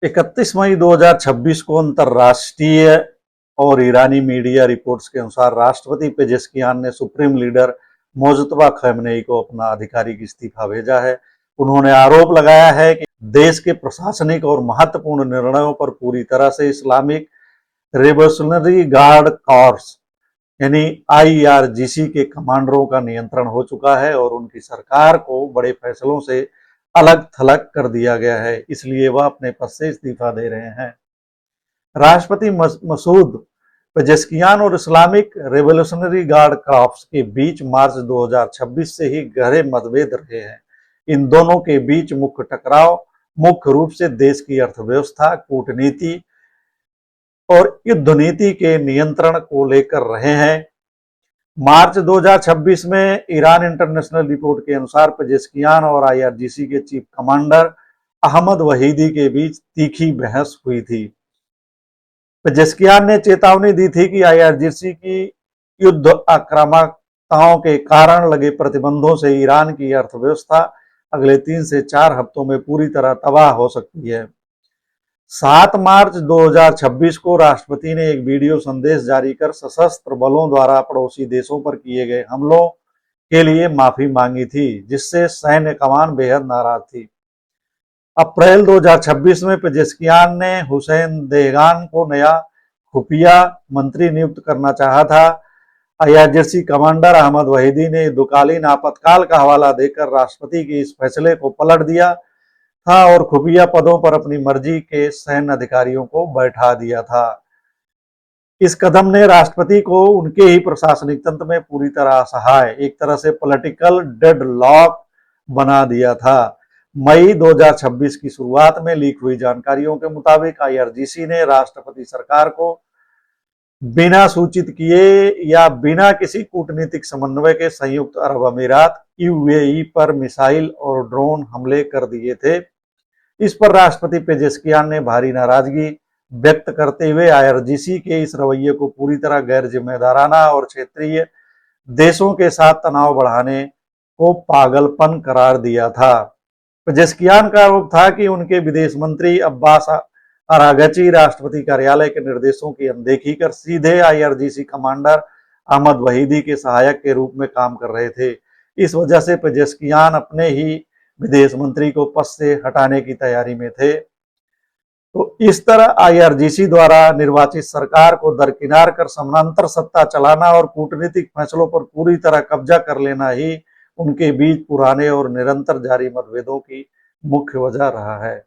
31 मई 2026 को अंतर्राष्ट्रीय और ईरानी मीडिया रिपोर्ट्स के अनुसार राष्ट्रपति पेजेस्कियान ने सुप्रीम लीडर मोजतबा खamenei को अपना आधिकारिक इस्तीफा भेजा है। उन्होंने आरोप लगाया है कि देश के प्रशासनिक और महत्वपूर्ण निर्णयों पर पूरी तरह से इस्लामिक रिवोल्यूशनरी गार्ड कॉर्प्स यानी आईआरजीसी के कमांडरों का नियंत्रण हो चुका है और उनकी सरकार को बड़े फैसलों से अलग थलग कर दिया गया है, इसलिए वह अपने पद से इस्तीफा दे रहे हैं। राष्ट्रपति मसूद पेजेस्कियान और इस्लामिक रिवोल्यूशनरी गार्ड कॉर्प्स के बीच मार्च 2026 से ही गहरे मतभेद रहे हैं। इन दोनों के बीच मुख्य टकराव मुख्य रूप से देश की अर्थव्यवस्था, कूटनीति और युद्ध नीति के नियंत्रण को लेकर रहे हैं। मार्च 2026 में ईरान इंटरनेशनल रिपोर्ट के अनुसार पेजेस्कियान और आईआरजीसी के चीफ कमांडर अहमद वहीदी के बीच तीखी बहस हुई थी। पेजेस्कियान ने चेतावनी दी थी कि आईआरजीसी की युद्ध आक्रामकताओं के कारण लगे प्रतिबंधों से ईरान की अर्थव्यवस्था अगले 3 से 4 हफ्तों में पूरी तरह तबाह हो सकती है। 7 मार्च 2026 को राष्ट्रपति ने एक वीडियो संदेश जारी कर सशस्त्र बलों द्वारा पड़ोसी देशों पर किए गए हमलों के लिए माफी मांगी थी, जिससे सैन्य कमान बेहद नाराज थी। अप्रैल 2026 में पेजेस्कियान ने हुसैन देहगान को नया खुफिया मंत्री नियुक्त करना चाहा था। आईआरजीसी कमांडर अहमद वहीदी ने युद्धकालीन आपातकाल का हवाला देकर राष्ट्रपति के इस फैसले को पलट दिया था और खुफिया पदों पर अपनी मर्जी के सैन्य अधिकारियों को बैठा दिया था। इस कदम ने राष्ट्रपति को उनके ही प्रशासनिक तंत्र में पूरी तरह असहाय, एक तरह से पॉलिटिकल डेडलॉक बना दिया था। मई 2026 की शुरुआत में लीक हुई जानकारियों के मुताबिक आईआरजीसी ने राष्ट्रपति सरकार को बिना सूचित किए या बिना किसी कूटनीतिक समन्वय के संयुक्त अरब अमीरात यूएई पर मिसाइल और ड्रोन हमले कर दिए थे। इस पर राष्ट्रपति पेजेस्कियान ने भारी नाराजगी व्यक्त करते हुए आईआरजीसी के इस रवैये को पूरी तरह गैर जिम्मेदाराना और क्षेत्रीय देशों के साथ तनाव बढ़ाने को पागलपन करार दिया था। पेजेस्कियान का आरोप था कि उनके विदेश मंत्री अब्बास अरागची राष्ट्रपति कार्यालय के निर्देशों की अनदेखी कर सीधे आईआरजीसी कमांडर अहमद वहीदी के सहायक के रूप में काम कर रहे थे। इस वजह से पेजेस्कियान अपने ही विदेश मंत्री को पद से हटाने की तैयारी में थे। तो इस तरह आईआरजीसी द्वारा निर्वाचित सरकार को दरकिनार कर समानांतर सत्ता चलाना और कूटनीतिक फैसलों पर पूरी तरह कब्जा कर लेना ही उनके बीच पुराने और निरंतर जारी मतभेदों की मुख्य वजह रहा है।